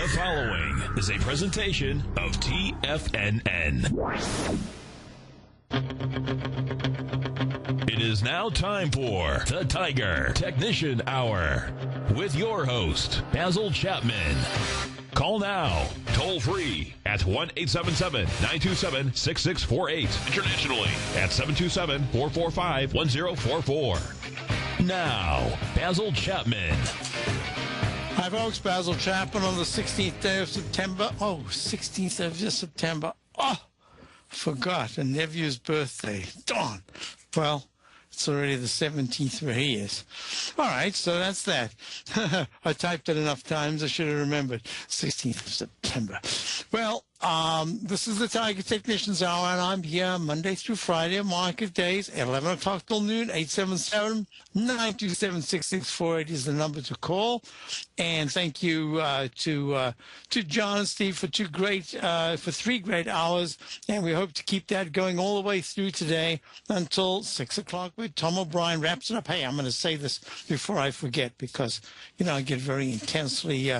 The following is a presentation of TFNN. It is now time for the Tiger Technician Hour with your host, Basil Chapman. Call now, toll free at 1-877-927-6648. Internationally at 727-445-1044. Now, Basil Chapman. Hi, folks. Basil Chapman on the 16th day of September. Oh, 16th of September. Oh, forgot. A nephew's birthday. Darn. Well, it's already the 17th where he is. All right, so that's that. I typed it enough times. I should have remembered. 16th of September. Well, this is the Tiger Technicians Hour, and I'm here Monday through Friday, market days, 11 o'clock till noon. 877-927-6648 is the number to call. And thank you to John and Steve for three great hours, and we hope to keep that going all the way through today until 6 o'clock, where Tom O'Brien wraps it up. Hey, I'm going to say this before I forget, because I get very intensely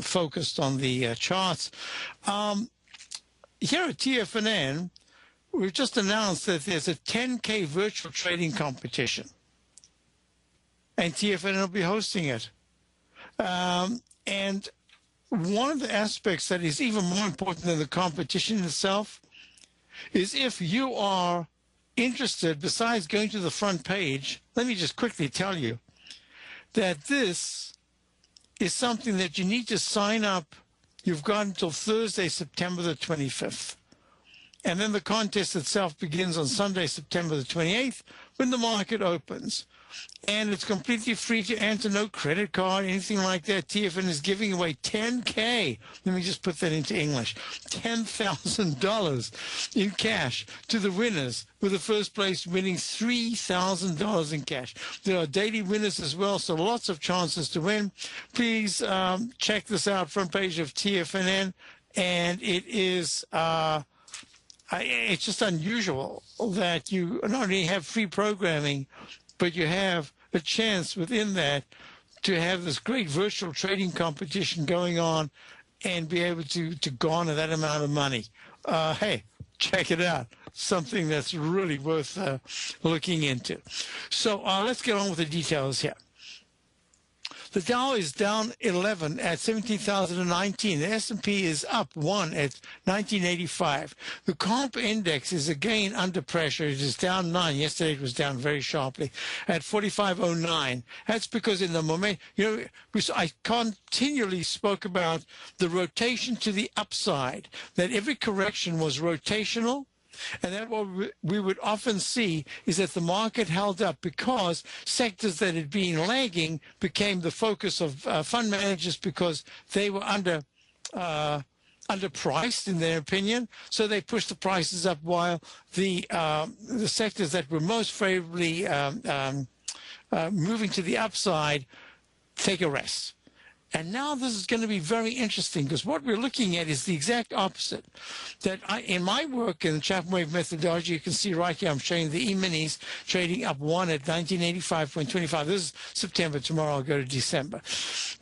focused on the charts. Here at TFNN, we've just announced that there's a 10K virtual trading competition, and TFNN will be hosting it. And one of the aspects that is even more important than the competition itself is, if you are interested, besides going to the front page, let me just quickly tell you that this is something that you need to sign up. You've got until Thursday, September the 25th. And then the contest itself begins on Sunday, September the 28th, when the market opens. And it's completely free to enter, no credit card, anything like that. TFN is giving away $10K. Let me just put that into English. $10,000 in cash to the winners, with the first place winning $3,000 in cash. There are daily winners as well, so lots of chances to win. Please check this out, front page of TFNN. And it is... it's just unusual that you not only have free programming, but you have a chance within that to have this great virtual trading competition going on and be able to garner that amount of money. Hey, check it out. Something that's really worth looking into. So let's get on with the details here. The Dow is down 11 at 17,019. The S&P is up 1 at 1985. The comp index is again under pressure. It is down 9. Yesterday it was down very sharply at 4509. That's because in the moment, I continually spoke about the rotation to the upside, that every correction was rotational. And then what we would often see is that the market held up because sectors that had been lagging became the focus of fund managers, because they were underpriced in their opinion. So they pushed the prices up, while the sectors that were most favorably moving to the upside take a rest. And now this is going to be very interesting, because what we're looking at is the exact opposite. That in my work in the Chapman Wave methodology, you can see right here, I'm showing the E-minis trading up 1 at 1985.25. This is September. Tomorrow I'll go to December.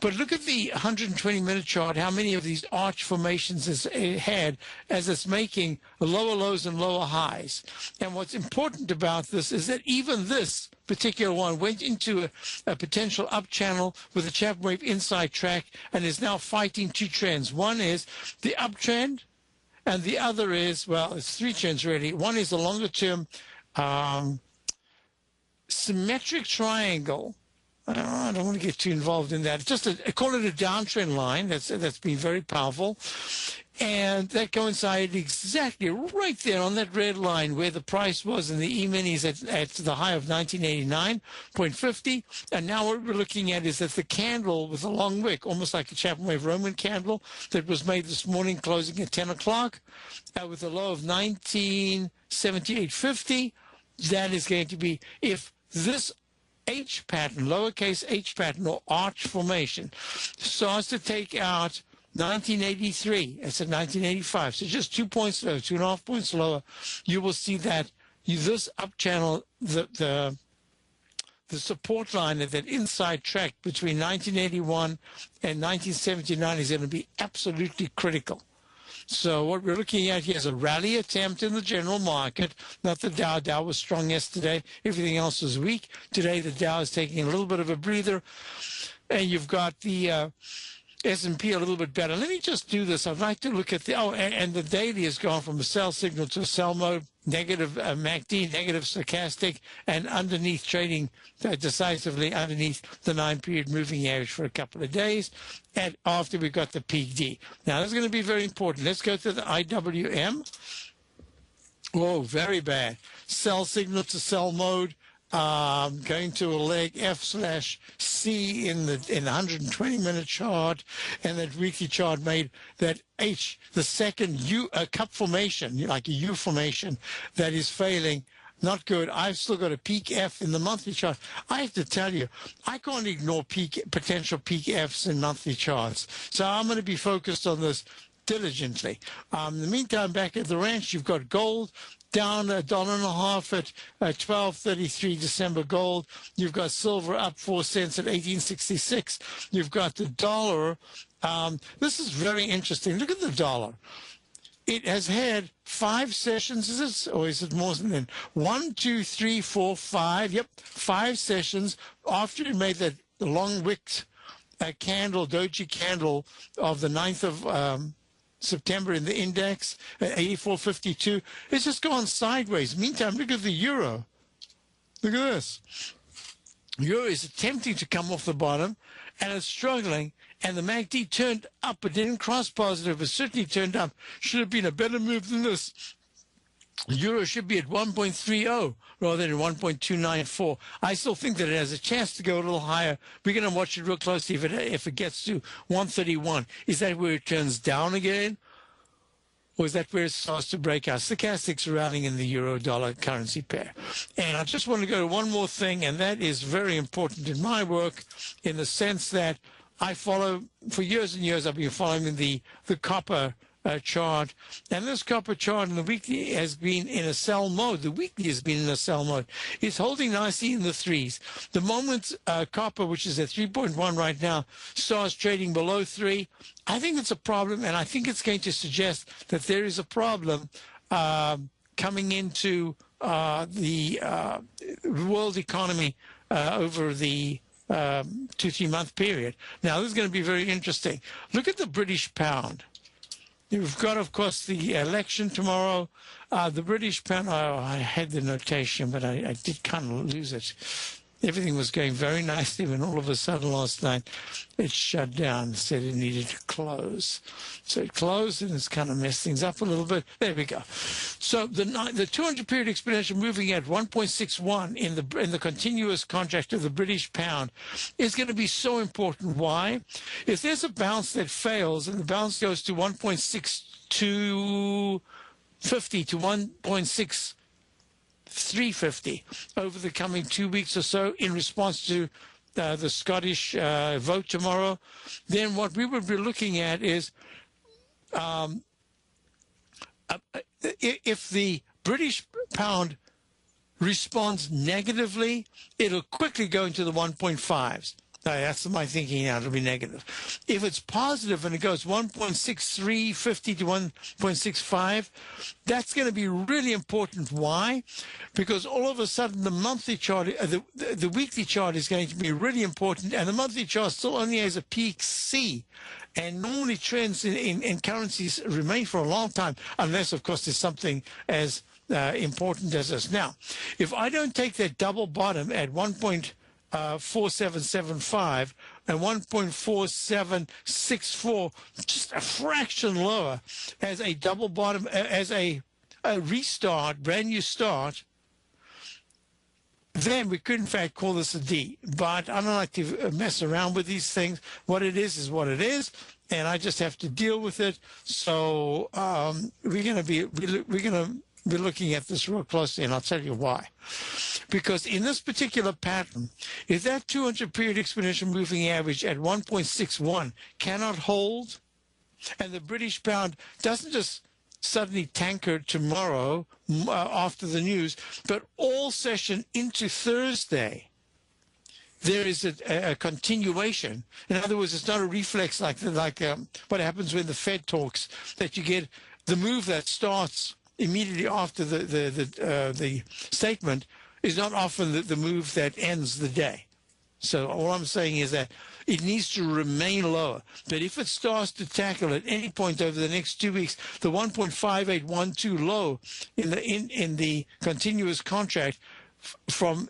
But look at the 120-minute chart, how many of these arch formations it had as it's making lower lows and lower highs. And what's important about this is that even this particular one went into a potential up channel with a Chapman Wave inside track, and is now fighting two trends. One is the uptrend, and the other is, well, it's three trends really. One is the longer term symmetric triangle. I don't want to get too involved in that. Just I call it a downtrend line. That's been very powerful. And that coincided exactly right there on that red line where the price was in the E-minis at the high of 1989.50. And now what we're looking at is that the candle with a long wick, almost like a Chapman Wave Roman candle that was made this morning closing at 10 o'clock with a low of 1978.50. That is going to be, if this H pattern, lowercase h pattern or arch formation, starts to take out 1983, it's at 1985, so just 2 points lower, 2.5 points lower, you will see that this up channel, the the support line at that inside track between 1981 and 1979 is going to be absolutely critical. So what we're looking at here is a rally attempt in the general market. Not the Dow. Dow was strong yesterday. Everything else was weak. Today, the Dow is taking a little bit of a breather. And you've got the S&P a little bit better. Let me just do this. I'd like to look at the, and the daily has gone from a sell signal to a sell mode, negative MACD, negative stochastic, and underneath trading decisively underneath the 9-period moving average for a couple of days, and after we got the peak D. Now, this is going to be very important. Let's go to the IWM. Whoa, very bad. Sell signal to sell mode. Going to a leg F/C in the 120-minute chart, and that weekly chart made that H, the second U, cup formation, like a U formation, that is failing. Not good. I've still got a peak F in the monthly chart. I have to tell you, I can't ignore potential peak Fs in monthly charts. So I'm going to be focused on this diligently. In the meantime, back at the ranch, you've got gold down $1.50 at 12.33 December gold. You've got silver up 4 cents at 18.66. You've got the dollar. This is very interesting. Look at the dollar. It has had 5 sessions, is this, or is it more than 1, 2, 3, 4, 5? Yep, 5 sessions after it made that long wicked candle, doji candle of the 9th of September in the index at 84.52. It's just gone sideways. Meantime, look at the euro. Look at this. Euro is attempting to come off the bottom, and it's struggling. And the MACD turned up, but didn't cross positive, but certainly turned up. Should have been a better move than this. Euro should be at 1.30 rather than 1.294. I still think that it has a chance to go a little higher. We're going to watch it real closely if it gets to 131. Is that where it turns down again? Or is that where it starts to break out? Stochastics rallying in the euro-dollar currency pair. And I just want to go to one more thing, and that is very important in my work in the sense that I follow, for years and years, I've been following the copper chart, and this copper chart in the weekly has been in a sell mode. The weekly has been in a sell mode. It's holding nicely in the threes. The moment copper, which is at 3.1 right now, starts trading below 3, I think it's a problem, and I think it's going to suggest that there is a problem coming into the world economy over the 2-3 month period. Now, this is going to be very interesting. Look at the British pound. You've got, of course, the election tomorrow. The British pound, I had the notation, but I did kind of lose it. Everything was going very nicely when all of a sudden last night it shut down, said it needed to close. So it closed and it's kind of messed things up a little bit. There we go. So the 200-period exponential moving at 1.61 in the continuous contract of the British pound is going to be so important. Why? If there's a bounce that fails and the bounce goes to 1.6250 to 1.6350 over the coming 2 weeks or so in response to the Scottish vote tomorrow, then what we would be looking at is if the British pound responds negatively, it'll quickly go into the 1.5s. That's my thinking now. It'll be negative. If it's positive and it goes 1.6350 to 1.65, that's going to be really important. Why? Because all of a sudden the monthly chart, the weekly chart is going to be really important, and the monthly chart still only has a peak C. And normally trends in currencies remain for a long time, unless, of course, there's something as important as this. Now, if I don't take that double bottom at 1.4775 and 1.4764, just a fraction lower, as a double bottom, as a restart, brand new start, then we could in fact call this a D. But I don't like to mess around with these things. What it is what it is, and I just have to deal with it. So we're going to be looking at this real closely, and I'll tell you why. Because in this particular pattern, if that 200-period exponential moving average at 1.61 cannot hold, and the British pound doesn't just suddenly tanker tomorrow after the news, but all session into Thursday, there is a continuation. In other words, it's not a reflex like what happens when the Fed talks, that you get the move that starts immediately after the statement is not often the move that ends the day. So all I'm saying is that it needs to remain lower. But if it starts to tackle at any point over the next 2 weeks, the 1.5812 low in the continuous contract from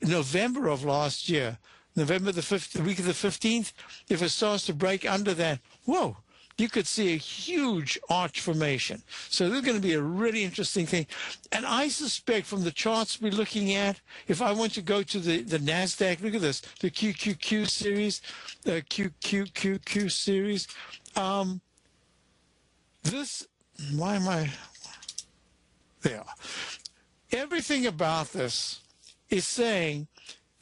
November of last year, November the 5th, the week of the 15th, if it starts to break under that, whoa, you could see a huge arch formation. So this is going to be a really interesting thing. And I suspect from the charts we're looking at, if I want to go to the NASDAQ, look at this, the QQQ series, the QQQQ series. Why am I, there. Everything about this is saying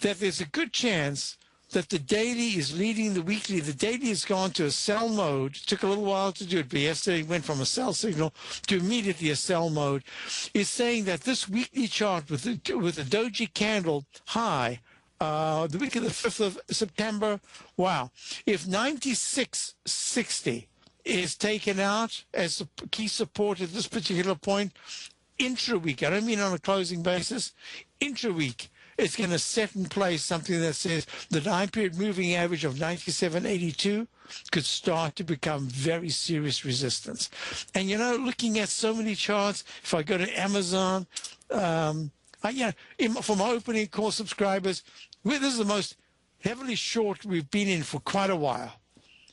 that there's a good chance that the daily is leading the weekly. The daily has gone to a sell mode. It took a little while to do it, but yesterday it went from a sell signal to immediately a sell mode. It's saying that this weekly chart with the doji candle high, the week of the 5th of September, wow. If 96.60 is taken out as a key support at this particular point, intra-week, I don't mean on a closing basis, intra-week, it's going to set in place something that says the 9-period moving average of 97.82 could start to become very serious resistance. And, you know, looking at so many charts, if I go to Amazon, for my opening call subscribers, this is the most heavily short we've been in for quite a while.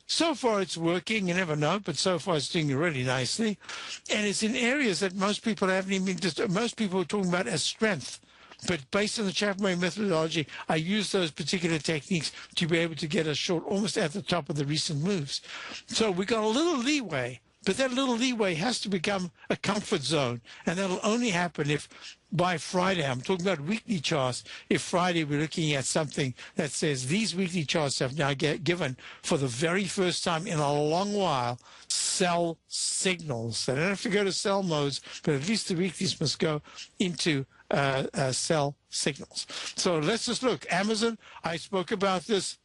So far it's working, you never know, but so far it's doing really nicely. And it's in areas that most people haven't even, most people are talking about as strength. But based on the Chapman methodology, I use those particular techniques to be able to get us short almost at the top of the recent moves. So we got a little leeway, but that little leeway has to become a comfort zone. And that'll only happen if by Friday, I'm talking about weekly charts, if Friday we're looking at something that says these weekly charts have now given, for the very first time in a long while, sell signals. They don't have to go to sell modes, but at least the weeklies must go into sell signals. So let's just look. Amazon, I spoke about this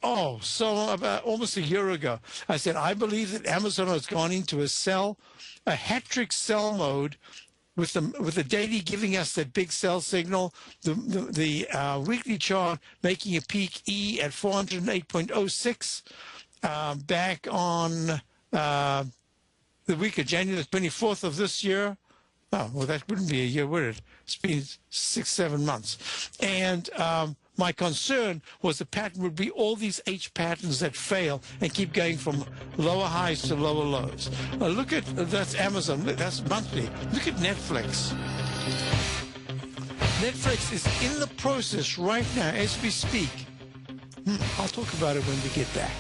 about almost a year ago. I said, I believe that Amazon has gone into a hat-trick sell mode with the daily giving us that big sell signal, the weekly chart making a peak E at 408.06 back on the week of January 24th of this year. Oh, well, that wouldn't be a year, would it? It's been 6-7 months. And my concern was the pattern would be all these H patterns that fail and keep going from lower highs to lower lows. Look at, that's Amazon, that's monthly. Look at Netflix. Netflix is in the process right now as we speak. I'll talk about it when we get back.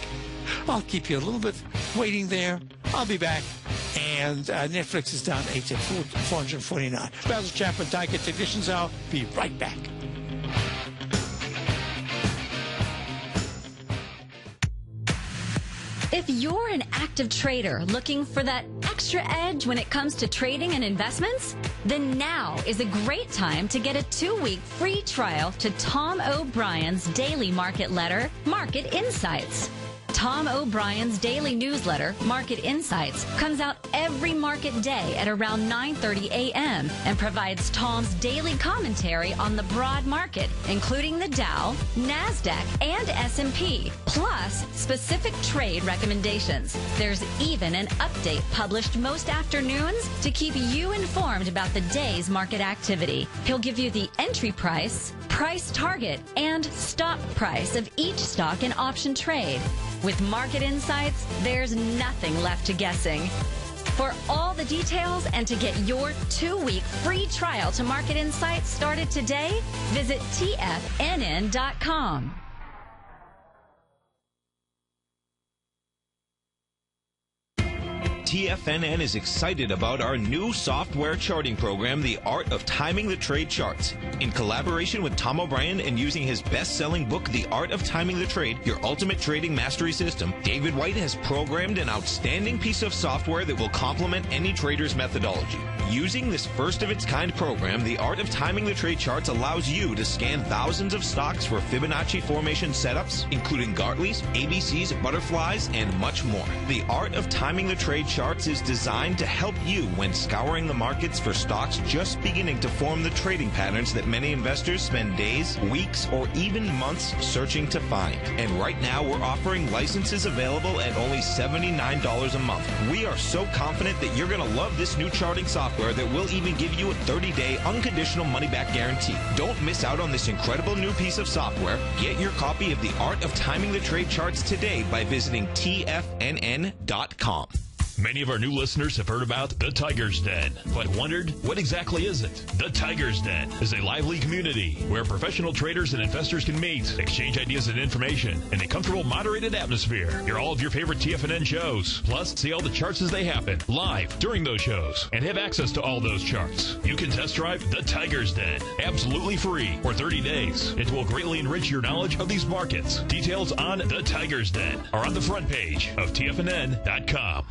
I'll keep you a little bit waiting there. I'll be back. And Netflix is down 8 at 449. Basil Chapman, Tiger Technicians Hour. Be right back. If you're an active trader looking for that extra edge when it comes to trading and investments, then now is a great time to get a 2-week free trial to Tom O'Brien's daily market letter, Market Insights. Tom O'Brien's daily newsletter, Market Insights, comes out every market day at around 9:30 a.m. and provides Tom's daily commentary on the broad market, including the Dow, NASDAQ, and S&P, plus specific trade recommendations. There's even an update published most afternoons to keep you informed about the day's market activity. He'll give you the entry price, price target, and stop price of each stock and option trade. With Market Insights, there's nothing left to guessing. For all the details and to get your 2-week free trial to Market Insights started today, visit TFNN.com. TFNN is excited about our new software charting program, The Art of Timing the Trade Charts. In collaboration with Tom O'Brien and using his best-selling book, The Art of Timing the Trade, Your Ultimate Trading Mastery System, David White has programmed an outstanding piece of software that will complement any trader's methodology. Using this first-of-its-kind program, the Art of Timing the Trade Charts allows you to scan thousands of stocks for Fibonacci formation setups, including Gartley's, ABC's, butterflies, and much more. The Art of Timing the Trade Charts is designed to help you when scouring the markets for stocks just beginning to form the trading patterns that many investors spend days, weeks, or even months searching to find. And right now, we're offering licenses available at only $79 a month. We are so confident that you're going to love this new charting software that will even give you a 30-day unconditional money-back guarantee. Don't miss out on this incredible new piece of software. Get your copy of The Art of Timing the Trade Charts today by visiting TFNN.com. Many of our new listeners have heard about the Tiger's Den, but wondered, what exactly is it? The Tiger's Den is a lively community where professional traders and investors can meet, exchange ideas and information in a comfortable, moderated atmosphere. Hear all of your favorite TFNN shows, plus see all the charts as they happen live during those shows, and have access to all those charts. You can test drive the Tiger's Den absolutely free for 30 days. It will greatly enrich your knowledge of these markets. Details on the Tiger's Den are on the front page of TFNN.com.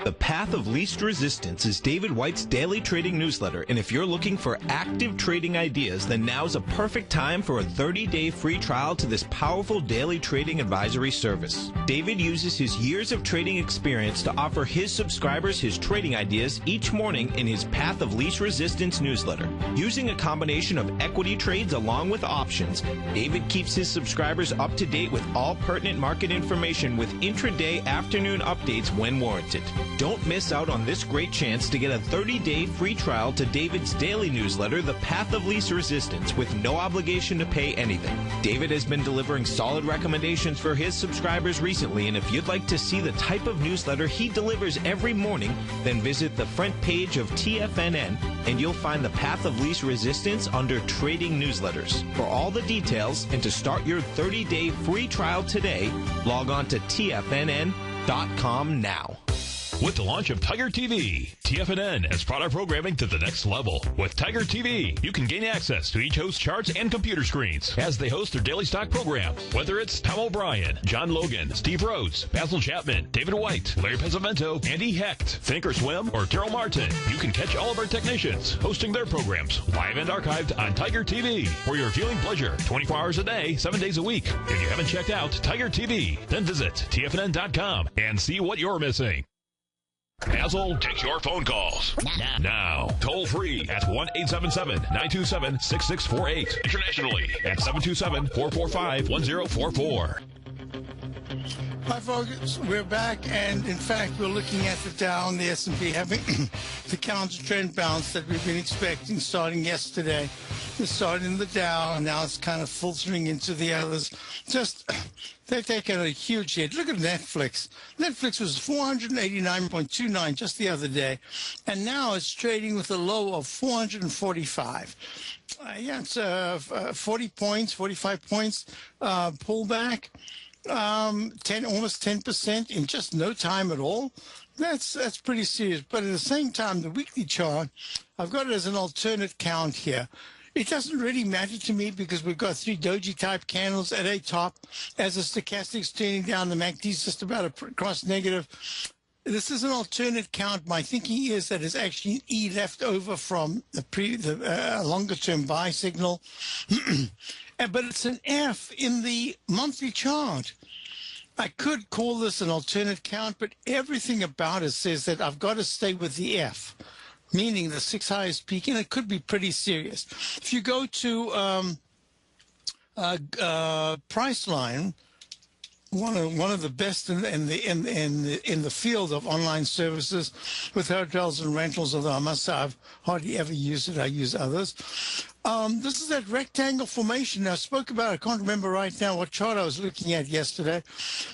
The Path of Least Resistance is David White's daily trading newsletter, and if you're looking for active trading ideas, then now's a perfect time for a 30-day free trial to this powerful daily trading advisory service. David uses his years of trading experience to offer his subscribers his trading ideas each morning in his Path of Least Resistance newsletter. Using a combination of equity trades along with options, David keeps his subscribers up to date with all pertinent market information with intraday afternoon updates when warranted. Don't miss out on this great chance to get a 30-day free trial to David's daily newsletter, The Path of Least Resistance, with no obligation to pay anything. David has been delivering solid recommendations for his subscribers recently, and if you'd like to see the type of newsletter he delivers every morning, then visit the front page of TFNN, and you'll find The Path of Least Resistance under Trading Newsletters. For all the details and to start your 30-day free trial today, log on to TFNN.com now. With the launch of Tiger TV, TFNN has brought our programming to the next level. With Tiger TV, you can gain access to each host's charts and computer screens as they host their daily stock program. Whether it's Tom O'Brien, John Logan, Steve Rhodes, Basil Chapman, David White, Larry Pesavento, Andy Hecht, Thinkorswim, or Daryl Martin, you can catch all of our technicians hosting their programs live and archived on Tiger TV for your viewing pleasure 24 hours a day, 7 days a week. If you haven't checked out Tiger TV, then visit TFNN.com and see what you're missing. Basil takes your phone calls now. Toll free at 1-877-927-6648. Internationally at 727-445-1044. Hi, folks. We're back, and in fact, we're looking at the Dow and the S&P having the counter-trend bounce that we've been expecting starting yesterday. It started in the Dow, and now it's kind of filtering into the others. They've taken a huge hit. Look at Netflix. Netflix was 489.29 just the other day, and now it's trading with a low of 445. It's 40 points, 45 points pullback. Almost 10% in just no time at all. That's pretty serious. But at the same time, the weekly chart, I've got it as an alternate count here. It doesn't really matter to me because we've got 3 doji-type candles at a top. As the stochastic's turning down, the MACD's just about a cross negative. This is an alternate count. My thinking is that it's actually an E left over from the longer-term buy signal. But it's an F in the monthly chart. I could call this an alternate count, but everything about it says that I've got to stay with the F, meaning the 6 highest peak, and it could be pretty serious. If you go to Priceline, one of the best in the field of online services with hotels and rentals, although I must say I've hardly ever used it. I use others. This is that rectangle formation. Now, I spoke about, I can't remember right now what chart I was looking at yesterday,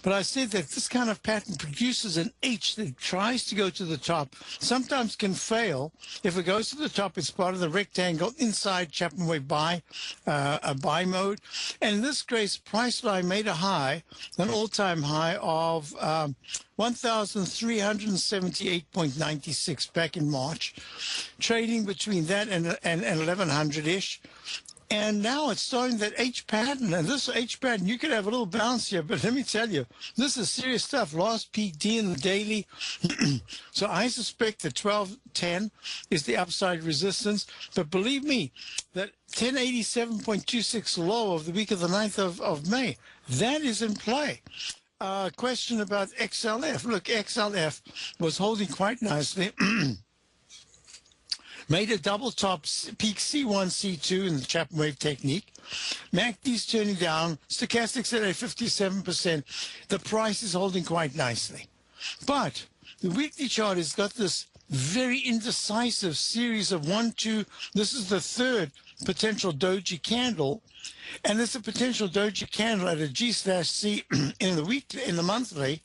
but I said that this kind of pattern produces an H that tries to go to the top, sometimes can fail. If it goes to the top, it's part of the rectangle inside Chapman Wave buy, a buy mode. And in this case, Priceline made a high, an all-time high of 1,378.96 back in March, trading between that and 1,100-ish. And now it's starting that H pattern. And this H pattern, you could have a little bounce here, but let me tell you, this is serious stuff. Last peak D in the daily. So I suspect that 1210 is the upside resistance. But believe me, that 1087.26 low of the week of the 9th of May, that is in play. Question about XLF. Look, XLF was holding quite nicely. Made a double top peak C1, C2 in the Chapman wave technique. MACD's turning down. Stochastics at a 57%. The price is holding quite nicely. But the weekly chart has got this very indecisive series of 1, 2. This is the third potential doji candle. And it's a potential doji candle at a G/C in the monthly.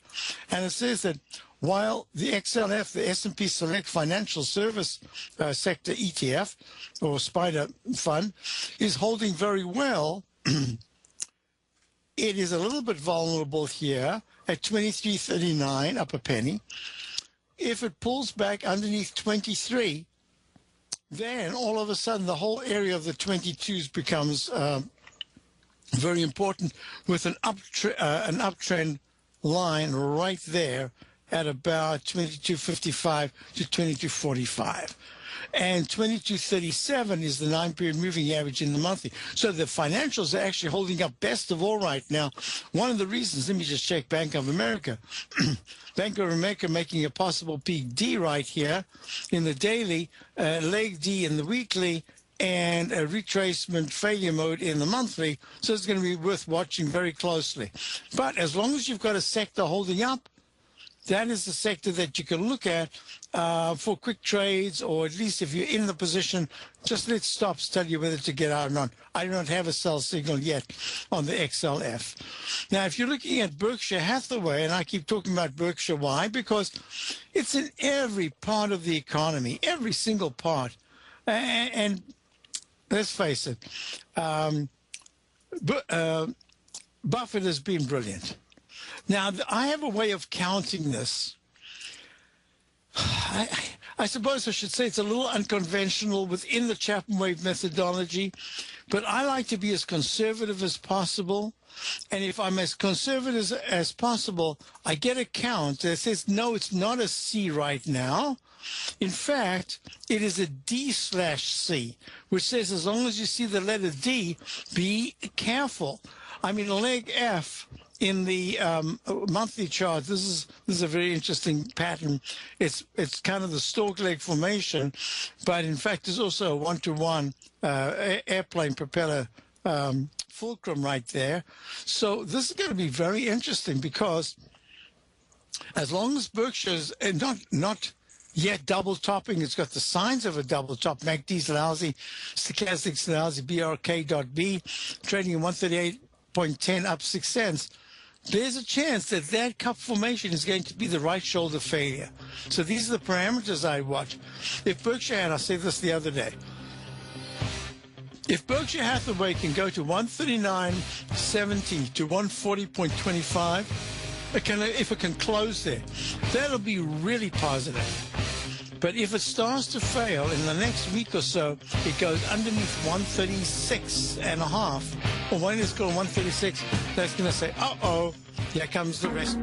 And it says that while the XLF, the S&P Select Financial Service Sector ETF, or SPIDER fund, is holding very well, it is a little bit vulnerable here at 23.39, up a penny. If it pulls back underneath 23, then all of a sudden the whole area of the 22s becomes very important, with an uptrend line right there at about 22.55 to 22.45. And 22.37 is the 9-period moving average in the monthly. So the financials are actually holding up best of all right now. One of the reasons, let me just check Bank of America. Bank of America making a possible peak D right here in the daily, leg D in the weekly, and a retracement failure mode in the monthly. So it's going to be worth watching very closely. But as long as you've got a sector holding up, that is the sector that you can look at for quick trades, or at least if you're in the position, just let stops tell you whether to get out or not. I do not have a sell signal yet on the XLF. Now, if you're looking at Berkshire Hathaway, and I keep talking about Berkshire, why? Because it's in every part of the economy, every single part. And let's face it, Buffett has been brilliant. Now, I have a way of counting this. I suppose I should say it's a little unconventional within the Chapman wave methodology, but I like to be as conservative as possible. And if I'm as conservative as possible, I get a count that says, no, it's not a C right now. In fact, it is a D/C, which says as long as you see the letter D, be careful. I mean, leg F in the monthly chart, this is a very interesting pattern. It's kind of the stork leg formation, but in fact there's also a 1-to-1 airplane propeller fulcrum right there. So this is going to be very interesting, because as long as Berkshire's not yet double topping, it's got the signs of a double top. MACD's lousy, stochastics lousy, BRK.B trading at 138.10 up 6 cents. There's a chance that that cup formation is going to be the right shoulder failure. So these are the parameters I watch. If Berkshire, and I said this the other day, if Berkshire Hathaway can go to 139.70 to 140.25, if it can close there, that'll be really positive. But if it starts to fail in the next week or so, it goes underneath 136.5, or when it's going 136, that's going to say, uh-oh, here comes the risk.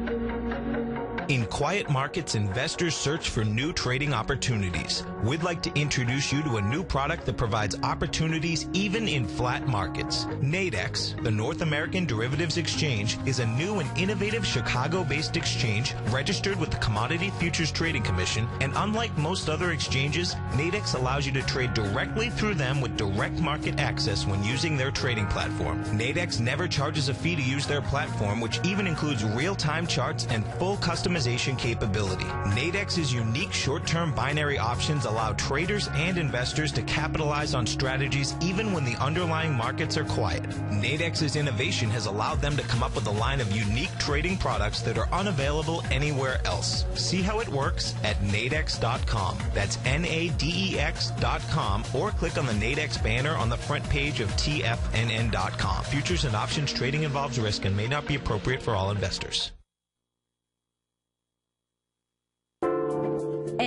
In quiet markets, investors search for new trading opportunities. We'd like to introduce you to a new product that provides opportunities even in flat markets. Nadex, the North American Derivatives Exchange, is a new and innovative Chicago-based exchange registered with the Commodity Futures Trading Commission, and unlike most other exchanges, Nadex allows you to trade directly through them with direct market access when using their trading platform. Nadex never charges a fee to use their platform, which even includes real-time charts and full customization capability. Nadex's unique short-term binary options allow traders and investors to capitalize on strategies even when the underlying markets are quiet. Nadex's innovation has allowed them to come up with a line of unique trading products that are unavailable anywhere else. See how it works at nadex.com. That's NADEX.com, or click on the Nadex banner on the front page of TFNN.com. Futures and options trading involves risk and may not be appropriate for all investors.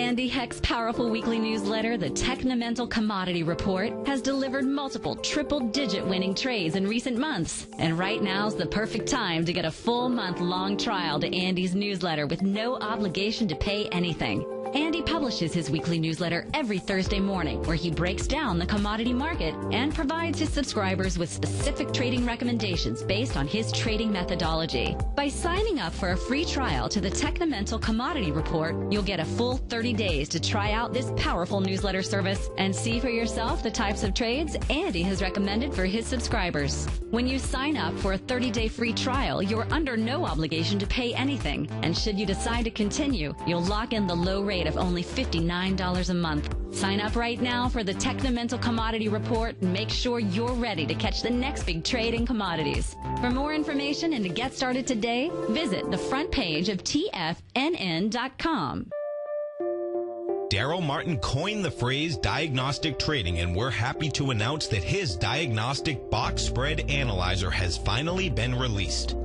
Andy Heck's powerful weekly newsletter, the Technomental Commodity Report, has delivered multiple triple-digit winning trades in recent months. And right now's the perfect time to get a full month-long trial to Andy's newsletter with no obligation to pay anything. Andy publishes his weekly newsletter every Thursday morning, where he breaks down the commodity market and provides his subscribers with specific trading recommendations based on his trading methodology. By signing up for a free trial to the Technomental Commodity Report, you'll get a full 30 days to try out this powerful newsletter service and see for yourself the types of trades Andy has recommended for his subscribers. When you sign up for a 30-day free trial, you're under no obligation to pay anything. And should you decide to continue, you'll lock in the low rate of only $59 a month. Sign up right now for the Technomental Commodity Report and make sure you're ready to catch the next big trade in commodities. For more information and to get started today, visit the front page of TFNN.com. Daryl Martin coined the phrase diagnostic trading, and we're happy to announce that his diagnostic box spread analyzer has finally been released.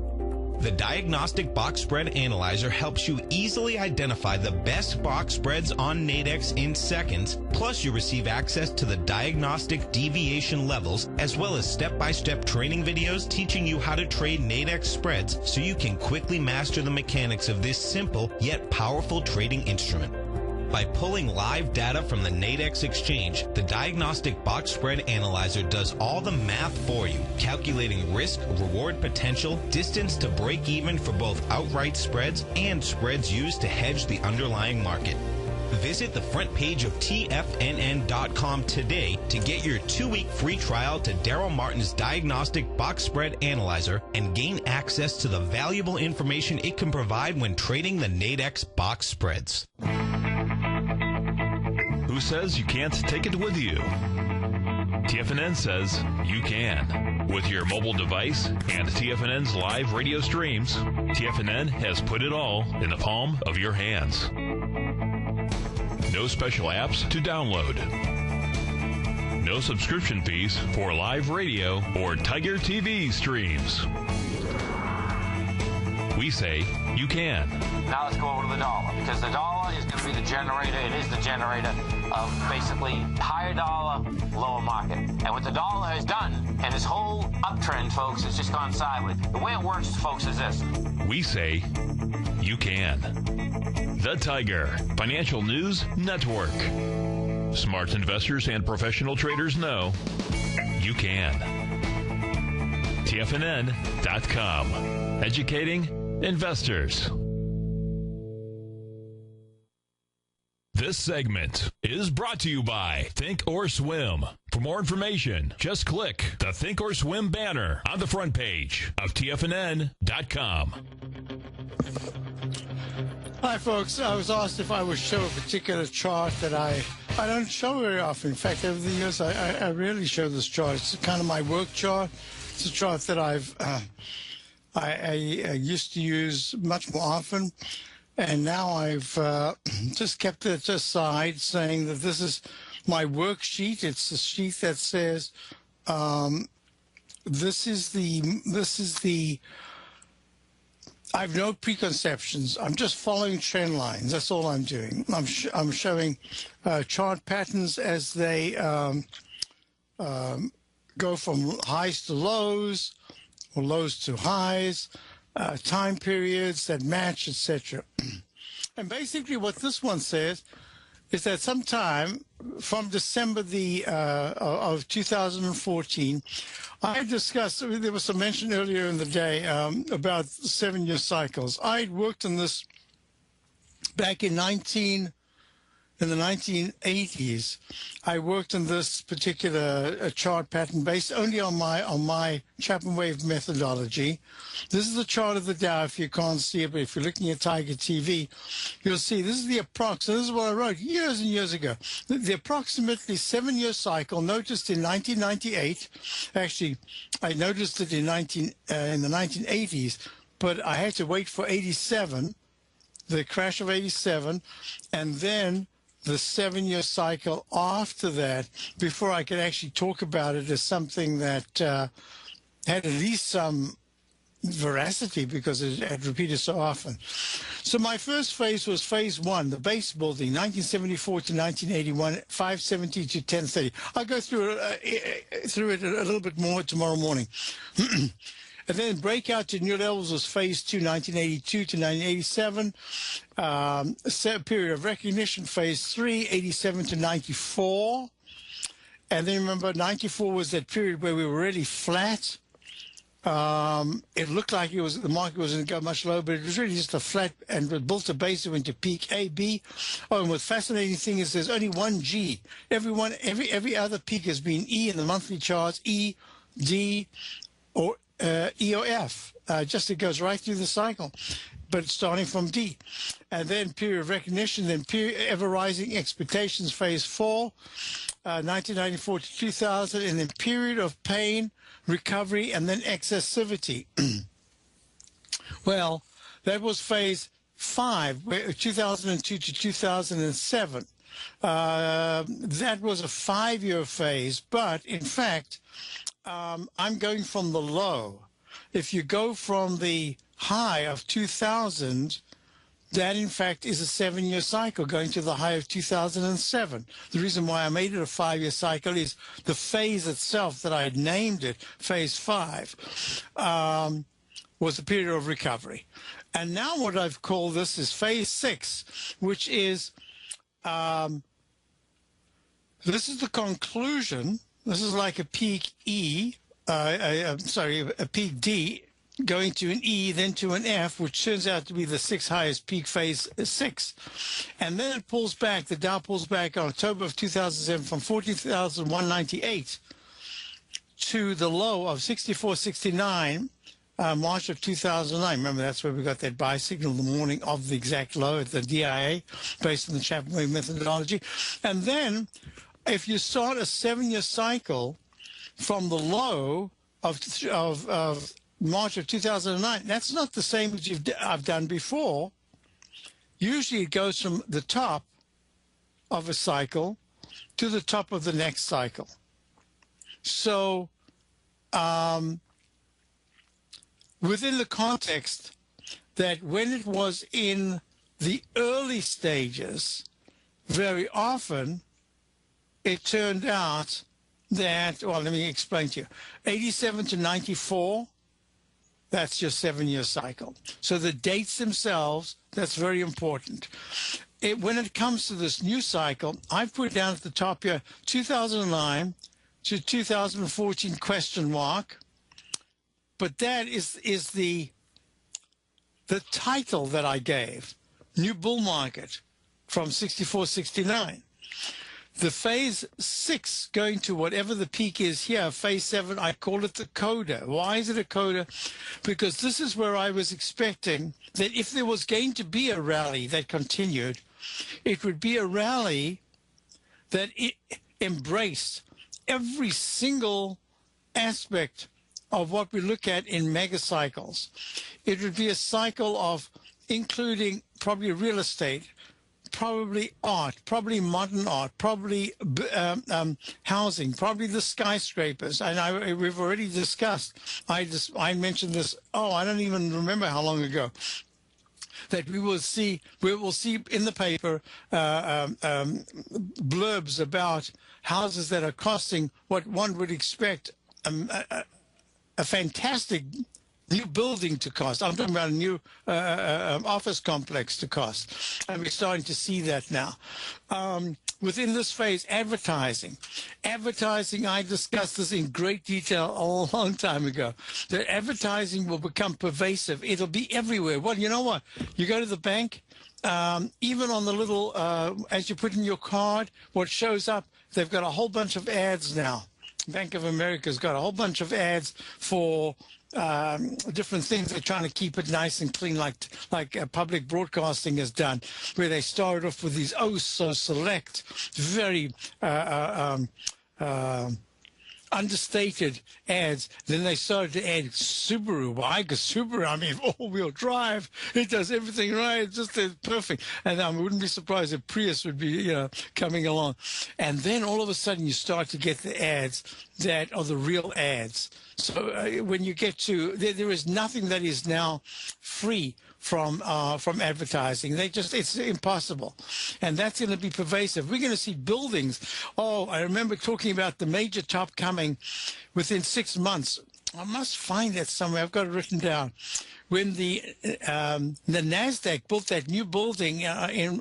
The Diagnostic Box Spread Analyzer helps you easily identify the best box spreads on Nadex in seconds, plus you receive access to the diagnostic deviation levels, as well as step-by-step training videos teaching you how to trade Nadex spreads so you can quickly master the mechanics of this simple yet powerful trading instrument. By pulling live data from the Nadex exchange, the Diagnostic Box Spread Analyzer does all the math for you, calculating risk, reward potential, distance to break even for both outright spreads and spreads used to hedge the underlying market. Visit the front page of TFNN.com today to get your 2-week free trial to Daryl Martin's Diagnostic Box Spread Analyzer and gain access to the valuable information it can provide when trading the Nadex box spreads. Who says you can't take it with you? TFNN says you can. With your mobile device and TFNN's live radio streams, TFNN has put it all in the palm of your hands. No special apps to download. No subscription fees for live radio or Tiger TV streams. We say you can. Now let's go over to the dollar, because the dollar is going to be the generator. It is the generator of basically higher dollar, lower market. And what the dollar has done, and this whole uptrend, folks, has just gone sideways. The way it works, folks, is this. We say you can. The Tiger Financial News Network. Smart investors and professional traders know you can. TFNN.com. Educating investors. This segment is brought to you by Think or Swim. For more information, just click the Think or Swim banner on the front page of TFNN.com. Hi, folks. I was asked if I would show a particular chart that I don't show very often. In fact, over the years, I rarely show this chart. It's kind of my work chart. It's a chart that I used to use much more often. And now I've just kept it aside, saying that this is my worksheet. It's a sheet that says this is the. I have no preconceptions. I'm just following trend lines. That's all I'm doing. I'm showing chart patterns as they go from highs to lows, or lows to highs. Time periods that match, etc. And basically what this one says is that sometime from December of 2014, I discussed, there was some mention earlier in the day about 7-year cycles. I worked on this back in the 1980s. I worked on this particular chart pattern based only on my Chapman wave methodology. This is the chart of the Dow if you can't see it, but if you're looking at Tiger TV, you'll see this is the approximate. This is what I wrote years and years ago. The approximately 7-year cycle noticed in 1998. Actually, I noticed it in the 1980s, but I had to wait for 87, the crash of 87, and then the 7-year cycle after that, before I could actually talk about it as something that had at least some veracity because it had repeated so often. So my first phase was phase one, the base building, 1974 to 1981, 570 to 1030. I'll go through it a little bit more tomorrow morning. And then breakout to new levels was phase two, 1982 to 1987. Period of recognition, phase three, 87 to 94. And then remember, 94 was that period where we were really flat. It looked like the market was going to go much lower, but it was really just a flat, and it built a base that went to peak A, B. Oh, and what's fascinating thing is there's only one G. Every other peak has been E in the monthly charts, E, D, or E or F. Just it goes right through the cycle, but it's starting from D. And then period of recognition, then ever rising expectations, phase four, 1994 to 2000, and then period of pain, recovery, and then excessivity. Well, that was phase five, 2002 to 2007. That was a 5-year phase, but in fact, I'm going from the low. If you go from the high of 2000, that in fact is a 7-year cycle going to the high of 2007. The reason why I made it a 5-year cycle is the phase itself that I had named it, phase 5, was the period of recovery. And now what I've called this is phase 6, which is, this is the conclusion. This is like a peak E, a peak D, going to an E, then to an F, which turns out to be the 6th highest peak, phase 6. And then it pulls back, the Dow pulls back on October of 2007 from 14,198 to the low of 64.69, March of 2009. Remember, that's where we got that buy signal the morning of the exact low at the DIA, based on the Chapman wave methodology. And then, if you start a 7-year cycle from the low of March of 2009, that's not the same as I've done before. Usually it goes from the top of a cycle to the top of the next cycle. So within the context that when it was in the early stages, very often it turned out that, well, let me explain to you. 87 to 94, that's your 7-year cycle. So the dates themselves, that's very important. When it comes to this new cycle, I've put down at the top here 2009 to 2014 question mark. But that is the title that I gave, New Bull Market from 64.69. The phase 6 going to whatever the peak is here, phase 7, I call it the coda. Why is it a coda? Because this is where I was expecting that if there was going to be a rally that continued, it would be a rally that it embraced every single aspect of what we look at in mega cycles. It would be a cycle of including probably real estate, probably art, probably modern art, probably housing, probably the skyscrapers. And we've already discussed, I mentioned this, I don't even remember how long ago, that we will see in the paper blurbs about houses that are costing what one would expect a fantastic new building to cost. I'm talking about a new office complex to cost. And we're starting to see that now. Within this phase, advertising. Advertising, I discussed this in great detail a long time ago. That advertising will become pervasive. It'll be everywhere. Well, you know what? You go to the bank, even on the little, as you put in your card, what shows up, they've got a whole bunch of ads now. Bank of America's got a whole bunch of ads for different things. They're trying to keep it nice and clean, like public broadcasting has done, where they started off with these so select, very understated ads. Then they started to add Subaru. Why? Because Subaru, I mean, all-wheel drive, it does everything right. It's just perfect. And I wouldn't be surprised if Prius would be, coming along. And then all of a sudden you start to get the ads that are the real ads. So when you get to, there is nothing that is now free from advertising. It's impossible, and that's going to be pervasive. We're going to see buildings. Oh, I remember talking about the major top coming within 6 months. I must find that somewhere. I've got it written down. When the NASDAQ built that new building in,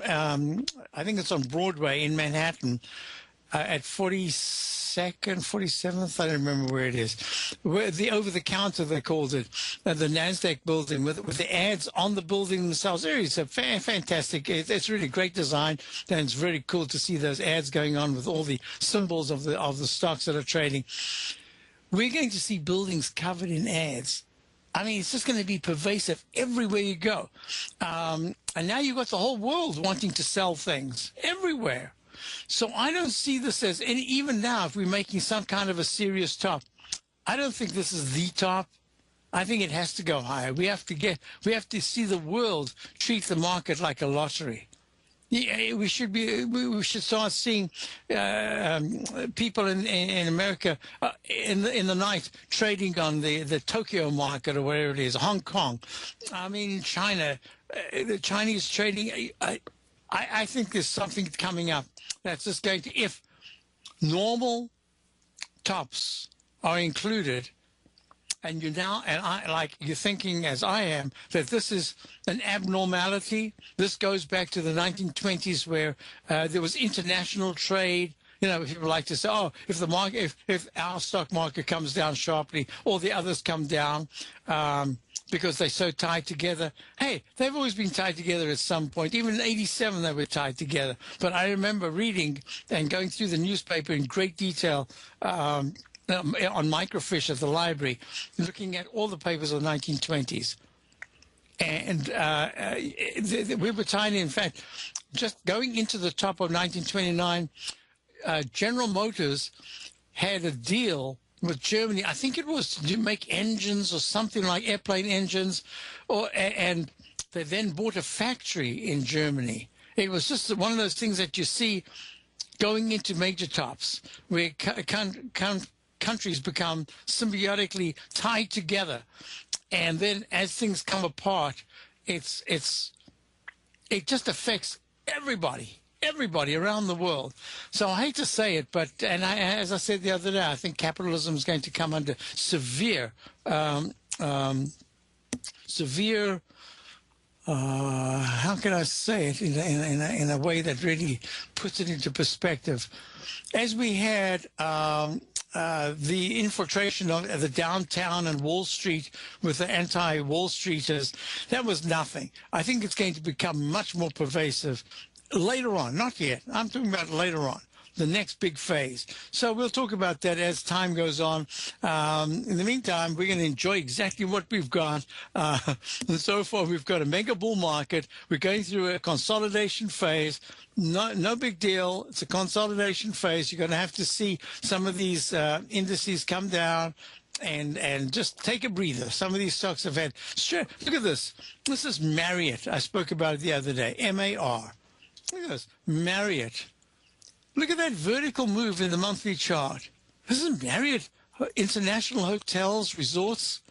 I think it's on Broadway in Manhattan, at 42nd, 47th, I don't remember where it is. Where the over-the-counter, they called it, the NASDAQ building with the ads on the building themselves. It's a fantastic, it's really great design, and it's very cool to see those ads going on with all the symbols of the stocks that are trading. We're going to see buildings covered in ads. I mean, it's just going to be pervasive everywhere you go. And now you've got the whole world wanting to sell things everywhere. So I don't see this as, and even now, if we're making some kind of a serious top, I don't think this is the top. I think it has to go higher. We have to see the world treat the market like a lottery. Yeah, we should start seeing people in America in the night trading on the Tokyo market or wherever it is, Hong Kong. I mean, China, the Chinese trading. I think there's something coming up that's just going to, if normal tops are included, and you're thinking as I am that this is an abnormality. This goes back to the 1920s where there was international trade. You know, people like to say, oh, if our stock market comes down sharply, all the others come down because they're so tied together. Hey, they've always been tied together at some point. Even in '87, they were tied together. But I remember reading and going through the newspaper in great detail on microfiche at the library, looking at all the papers of the 1920s. And we were tied in. In fact, just going into the top of 1929, General Motors had a deal with Germany. I think it was to make engines or something like airplane engines, and they then bought a factory in Germany. It was just one of those things that you see going into major tops, where countries become symbiotically tied together, and then as things come apart, it just affects everybody around the world. So I hate to say it, but as I said the other day, I think capitalism is going to come under severe how can I say it in a way that really puts it into perspective? As we had the infiltration of the downtown and Wall Street with the anti-Wall Streeters, that was nothing. I think it's going to become much more pervasive later on, not yet. I'm talking about later on, the next big phase. So we'll talk about that as time goes on. In the meantime, we're going to enjoy exactly what we've got. And so far, we've got a mega bull market. We're going through a consolidation phase. No big deal. It's a consolidation phase. You're going to have to see some of these indices come down and just take a breather. Some of these stocks have had... Sure, look at this. This is Marriott. I spoke about it the other day. MAR. Look at this. Marriott. Look at that vertical move in the monthly chart. This is Marriott International Hotels, Resorts.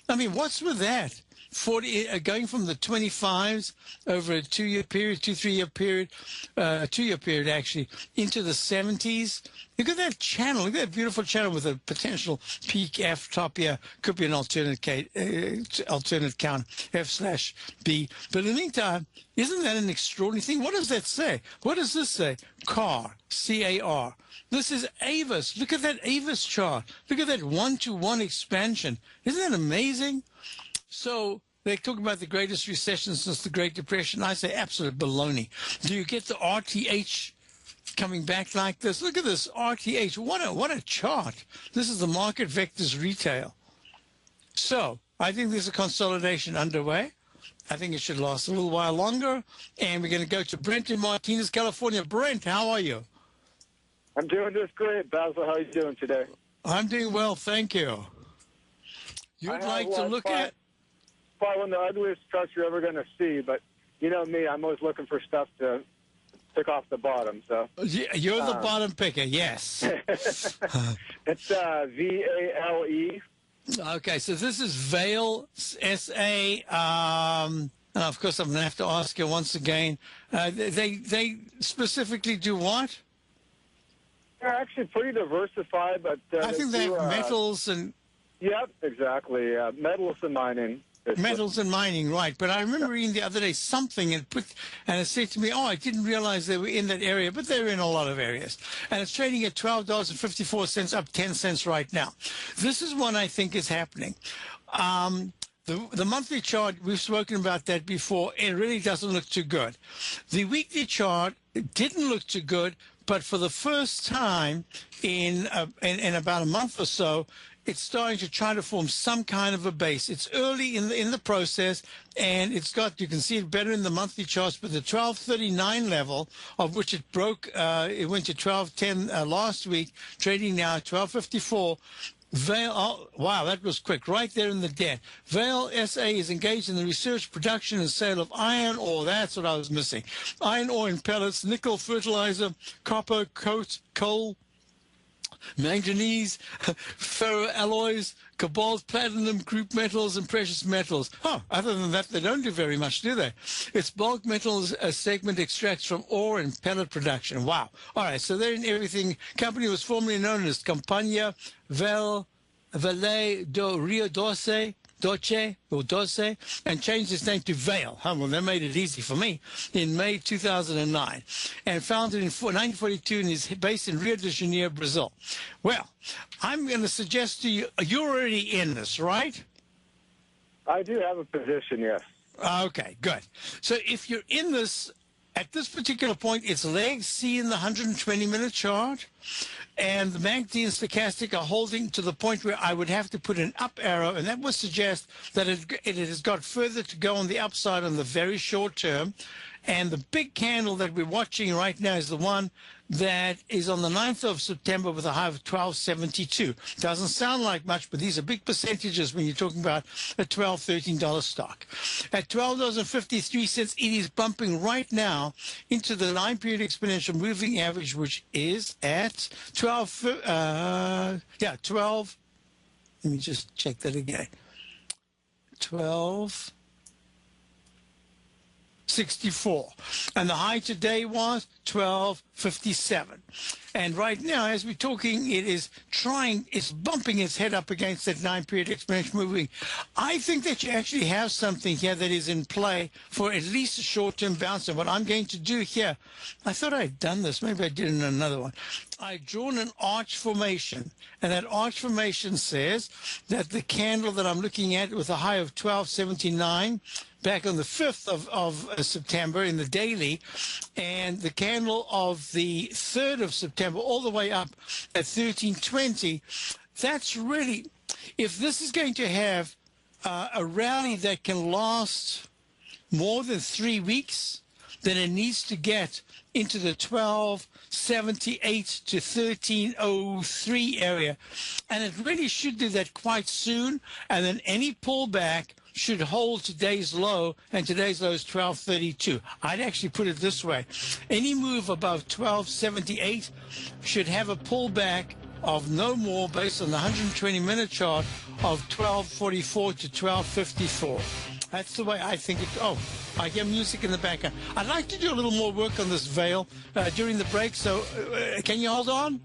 I mean, what's with that? 40, going from the 25s over a 2-year period, 3-year period, 2-year period actually, into the 70s. Look at that channel. Look at that beautiful channel with a potential peak F top here. Could be an alternate count, F/B. But in the meantime, isn't that an extraordinary thing? What does that say? What does this say? CAR, C-A-R. This is Avis. Look at that Avis chart. Look at that 1-to-1 expansion. Isn't that amazing? So they talk about the greatest recession since the Great Depression. I say absolute baloney. Do you get the RTH coming back like this? Look at this RTH. What a chart. This is the market vectors retail. So I think there's a consolidation underway. I think it should last a little while longer. And we're going to go to Brent in Martinez, California. Brent, how are you? I'm doing just great. Basil, how are you doing today? I'm doing well, thank you. You'd like to look at... Probably one of the ugliest charts you're ever going to see, but you know me, I'm always looking for stuff to pick off the bottom. So you're the bottom picker, yes. It's VALE. Okay, so this is Vail, S-A, And of course, I'm going to have to ask you once again. They specifically do what? They're actually pretty diversified, but I think they have metals and... Yep, exactly. Metals and mining. Metals and mining, right. But I remember reading the other day something and it said to me, oh, I didn't realize they were in that area, but they're in a lot of areas. And it's trading at $12.54, up 10 cents right now. This is what I think is happening. The monthly chart, we've spoken about that before. It really doesn't look too good. The weekly chart didn't look too good, but for the first time in about a month or so, it's starting to try to form some kind of a base. It's early in the process, and it's got, you can see it better in the monthly charts, but the 1239 level, of which it broke, it went to 1210 last week, trading now at 1254. Vale, oh, wow, that was quick, right there in the dead. Vale SA is engaged in the research, production, and sale of iron ore. That's what I was missing. Iron ore in pellets, nickel, fertilizer, copper, coal, manganese, ferroalloys, cobalt, platinum, group metals, and precious metals. Oh, other than that, they don't do very much, do they? Its bulk metals segment extracts from ore and pellet production. Wow. All right, so they're in everything. Company was formerly known as Campania Valle do Rio Doce, and changed its name to Vale. Oh, well, they made it easy for me in May 2009, and founded in 1942 and is based in Rio de Janeiro, Brazil. Well, I'm going to suggest to you, you're already in this, right? I do have a position, yes. Okay, good. So if you're in this, at this particular point, it's leg C in the 120-minute chart, and the MACD and stochastic are holding to the point where I would have to put an up arrow, and that would suggest that it has got further to go on the upside on the very short term. And the big candle that we're watching right now is the one that is on the 9th of September with a high of 1272. Doesn't sound like much, but these are big percentages when you're talking about a $12, $13 stock. At $12.53, it is bumping right now into the 9-period exponential moving average, which is at 12. Let me just check that again. 12.64, and the high today was 12.57. And right now, as we're talking, it's bumping its head up against that 9-period exponential moving. I think that you actually have something here that is in play for at least a short-term bounce. And what I'm going to do here, I thought I'd done this. Maybe I did in another one. I've drawn an arch formation, and that arch formation says that the candle that I'm looking at with a high of 12.79 back on the 5th of September in the daily, and the candle of the 3rd of September all the way up at 1320, that's really, if this is going to have a rally that can last more than 3 weeks, then it needs to get into the 1278 to 1303 area. And it really should do that quite soon. And then any pullback should hold today's low, and today's low is 1232. I'd actually put it this way. Any move above 1278 should have a pullback of no more, based on the 120-minute chart, of 1244 to 1254. That's the way I think it. Oh, I hear music in the background. I'd like to do a little more work on this Vale during the break, so can you hold on?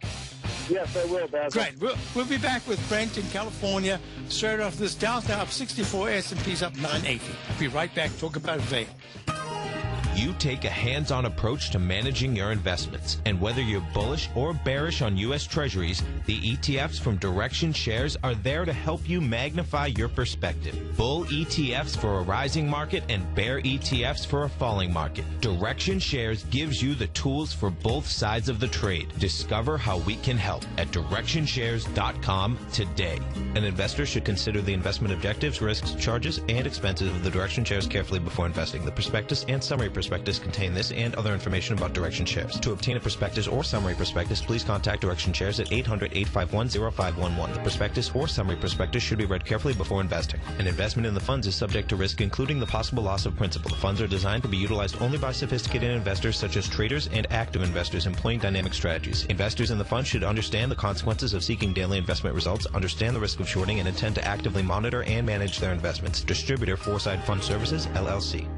Yes, I will, Basil. Great. We'll be back with Brent in California straight off this. Dow's now up 64, S&P's up 980. We'll be right back. Talk about Vale. You take a hands-on approach to managing your investments. And whether you're bullish or bearish on U.S. Treasuries, the ETFs from Direction Shares are there to help you magnify your perspective. Bull ETFs for a rising market and bear ETFs for a falling market. Direction Shares gives you the tools for both sides of the trade. Discover how we can help at DirectionShares.com today. An investor should consider the investment objectives, risks, charges, and expenses of the Direction Shares carefully before investing. The prospectus and summary prospectus contain this and other information about Direction Shares. To obtain a prospectus or summary prospectus, please contact Direction Shares at 800-851-0511. The prospectus or summary prospectus should be read carefully before investing. An investment in the funds is subject to risk, including the possible loss of principal. The funds are designed to be utilized only by sophisticated investors such as traders and active investors employing dynamic strategies. Investors in the fund should understand the consequences of seeking daily investment results, understand the risk of shorting, and intend to actively monitor and manage their investments. Distributor Foreside Fund Services, LLC.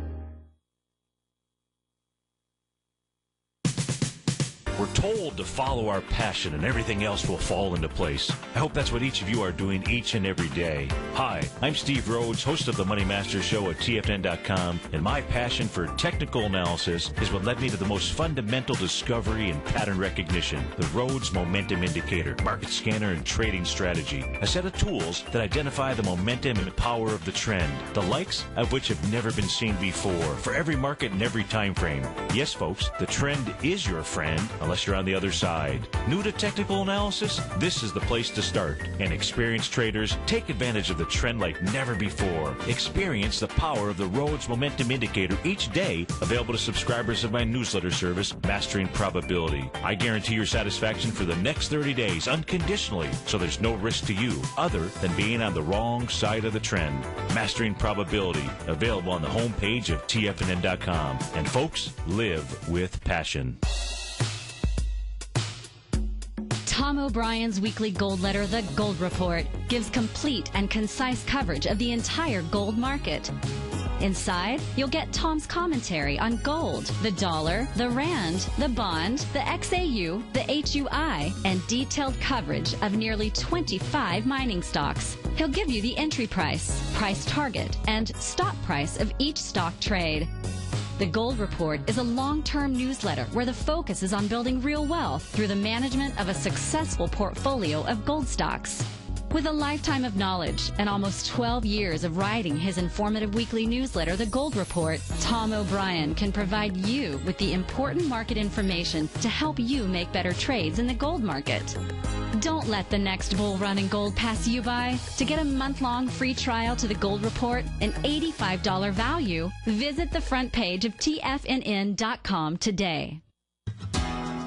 We're told to follow our passion and everything else will fall into place. I hope that's what each of you are doing each and every day. Hi, I'm Steve Rhodes, host of the Money Master Show at TFNN.com, and my passion for technical analysis is what led me to the most fundamental discovery in pattern recognition, the Rhodes Momentum Indicator, market scanner, and trading strategy, a set of tools that identify the momentum and power of the trend, the likes of which have never been seen before, for every market and every time frame. Yes, folks, the trend is your friend, unless you're on the other side. New to technical analysis? This is the place to start. And experienced traders, take advantage of the trend like never before. Experience the power of the Rhodes Momentum Indicator each day, available to subscribers of my newsletter service, Mastering Probability. I guarantee your satisfaction for the next 30 days unconditionally, so there's no risk to you other than being on the wrong side of the trend. Mastering Probability, available on the homepage of TFNN.com. And folks, live with passion. Tom O'Brien's weekly gold letter, The Gold Report, gives complete and concise coverage of the entire gold market. Inside, you'll get Tom's commentary on gold, the dollar, the rand, the bond, the XAU, the HUI, and detailed coverage of nearly 25 mining stocks. He'll give you the entry price, price target, and stop price of each stock trade. The Gold Report is a long-term newsletter where the focus is on building real wealth through the management of a successful portfolio of gold stocks. With a lifetime of knowledge and almost 12 years of writing his informative weekly newsletter, The Gold Report, Tom O'Brien can provide you with the important market information to help you make better trades in the gold market. Don't let the next bull run in gold pass you by. To get a month-long free trial to The Gold Report, an $85 value, visit the front page of TFNN.com today.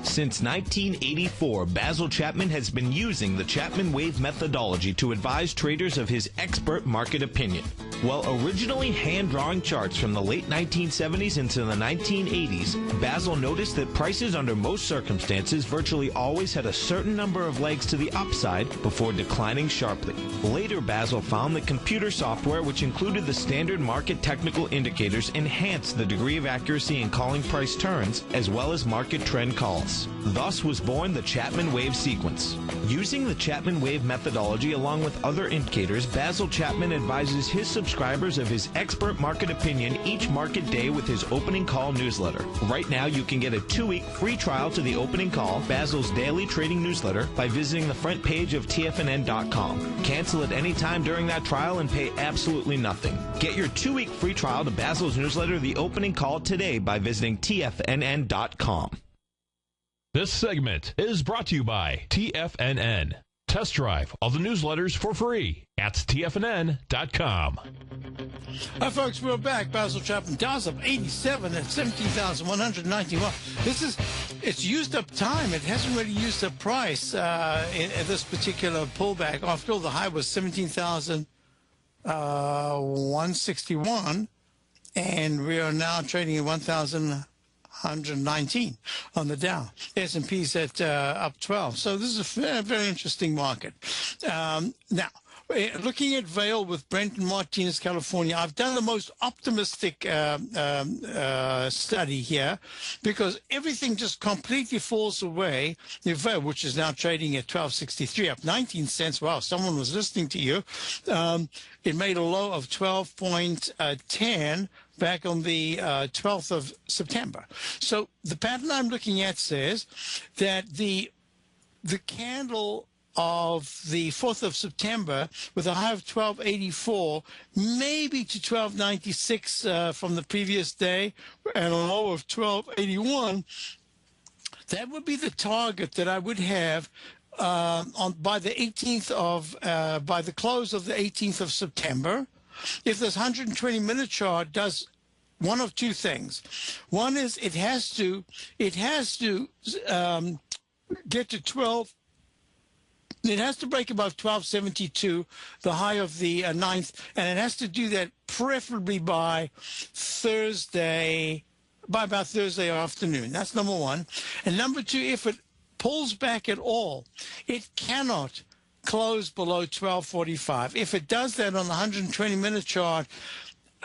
Since 1984, Basil Chapman has been using the Chapman Wave methodology to advise traders of his expert market opinion. While originally hand-drawing charts from the late 1970s into the 1980s, Basil noticed that prices under most circumstances virtually always had a certain number of legs to the upside before declining sharply. Later, Basil found that computer software, which included the standard market technical indicators, enhanced the degree of accuracy in calling price turns as well as market trend calls. Thus was born the Chapman Wave sequence. Using the Chapman Wave methodology along with other indicators, Basil Chapman advises his subscribers of his expert market opinion each market day with his opening call newsletter. Right now, you can get a 2-week free trial to the opening call, Basil's daily trading newsletter, by visiting the front page of TFNN.com. Cancel at any time during that trial and pay absolutely nothing. Get your 2-week free trial to Basil's newsletter, The Opening Call, today by visiting TFNN.com. This segment is brought to you by TFNN. Test drive all the newsletters for free at TFNN.com. Hi, folks. We're back. Basil Chapman, Dow's up 87 at 17,191. It's used up time. It hasn't really used up price in this particular pullback. After all, the high was 17,161, and we are now trading at 1,119 on the Dow. S&P's at up 12. So this is a very, very interesting market. Now, looking at Vail with Brenton Martinez, California, I've done the most optimistic study here because everything just completely falls away. Vail, which is now trading at 12.63, up 19 cents. Wow, someone was listening to you. It made a low of 12.10 back on the 12th of September. So the pattern I'm looking at says that the candle of the 4th of September with a high of 1284, maybe to 1296 from the previous day, and a low of 1281, that would be the target that I would have by the 18th of by the close of the 18th of September. If this 120-minute chart does one of two things. One is it has to get to 12. It has to break above 1272, the high of the 9th, and it has to do that preferably by about Thursday afternoon. That's number one. And number two, if it pulls back at all, it cannot close below 1245. If it does that on the 120-minute chart,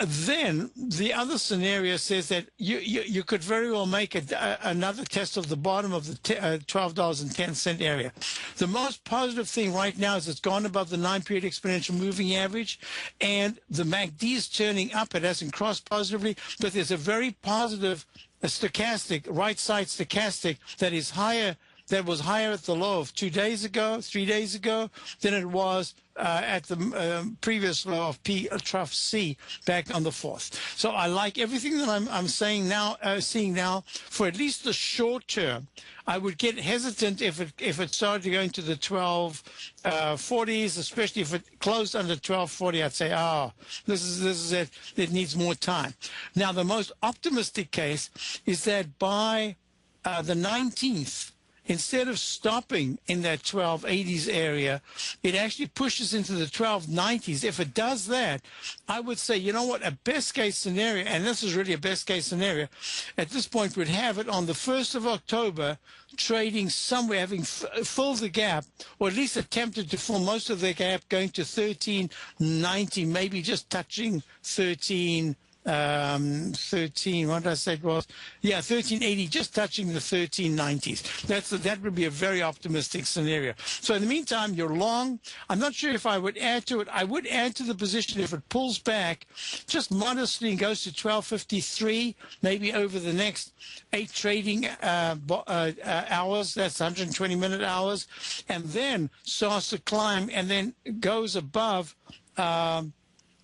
then the other scenario says that you could very well make another test of the bottom of the $12.10 area. The most positive thing right now is it's gone above the 9-period exponential moving average, and the MACD is turning up. It hasn't crossed positively, but there's a very positive stochastic, right side stochastic that is higher. That was higher at the low of 3 days ago, than it was at the previous low of trough C back on the 4th. So I like everything that I'm saying now, seeing now. For at least the short term, I would get hesitant if it started to go into the 1240s, especially if it closed under 1240. I'd say, this is it. It needs more time. Now, the most optimistic case is that by the 19th, instead of stopping in that 1280s area, it actually pushes into the 1290s. If it does that, I would say, you know what, a best case scenario, and this is really a best case scenario, at this point would have it on the 1st of October, trading somewhere, having filled the gap, or at least attempted to fill most of the gap, going to 1390, maybe just touching 13, what did I say it was? Yeah, 1380, just touching the 1390s. That would be a very optimistic scenario. So in the meantime, you're long. I'm not sure if I would add to it. I would add to the position if it pulls back just modestly and goes to 1253, maybe over the next 8 trading hours. That's 120-minute hours. And then starts to climb and then goes above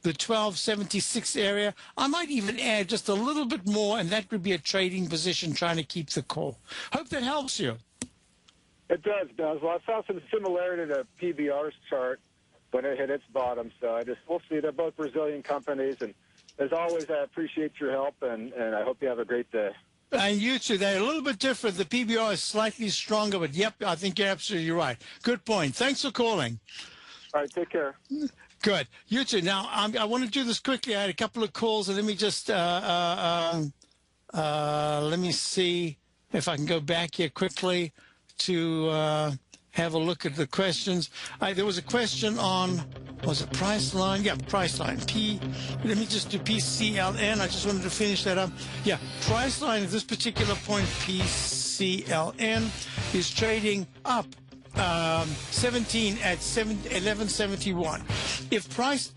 the 1276 area. I might even add just a little bit more, and that would be a trading position trying to keep the call. Hope that helps you. It does. Well, I saw some similarity to PBR's chart when it hit its bottom. So we'll see. They're both Brazilian companies, and as always, I appreciate your help, and I hope you have a great day. And you too. They're a little bit different. The PBR is slightly stronger, but yep, I think you're absolutely right. Good point. Thanks for calling. All right, take care. Good. You too. Now, I want to do this quickly. I had a couple of calls, and let me just let me see if I can go back here quickly to have a look at the questions. There was a question on, was it Priceline? Yeah, Priceline. Let me just do PCLN. I just wanted to finish that up. Yeah, Priceline at this particular point, PCLN, is trading up 17 at 1171. If price,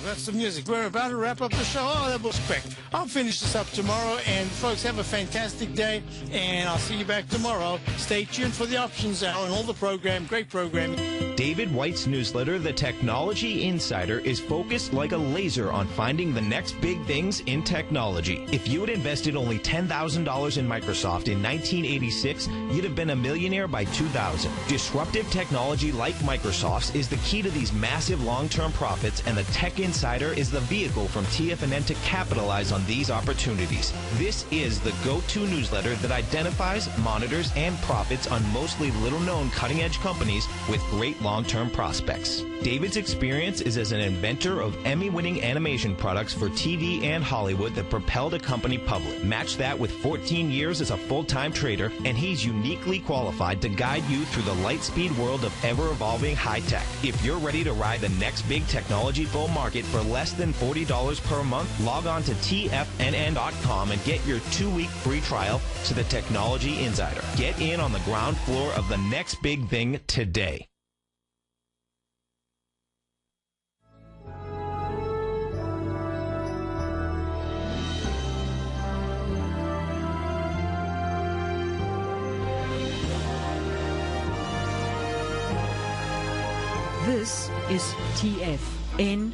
that's the music. We're about to wrap up the show. That was quick. I'll finish this up tomorrow. And folks, have a fantastic day. And I'll see you back tomorrow. Stay tuned for the Options Hour and all the program. Great programming. David White's newsletter, The Technology Insider, is focused like a laser on finding the next big things in technology. If you had invested only $10,000 in Microsoft in 1986, you'd have been a millionaire by 2000. Disruptive technology like Microsoft's is the key to these massive long-term profits, and the Tech Insider is the vehicle from TFNN to capitalize on these opportunities. This is the go-to newsletter that identifies, monitors, and profits on mostly little-known cutting-edge companies with great long-term prospects. David's experience is as an inventor of Emmy-winning animation products for TV and Hollywood that propelled a company public. Match that with 14 years as a full-time trader, and he's uniquely qualified to guide you through the light-speed world of ever-evolving high-tech. If you're ready to ride the next big technology bull market for less than $40 per month, log on to TFNN.com and get your 2-week free trial to the Technology Insider. Get in on the ground floor of the next big thing today. This is TFNN.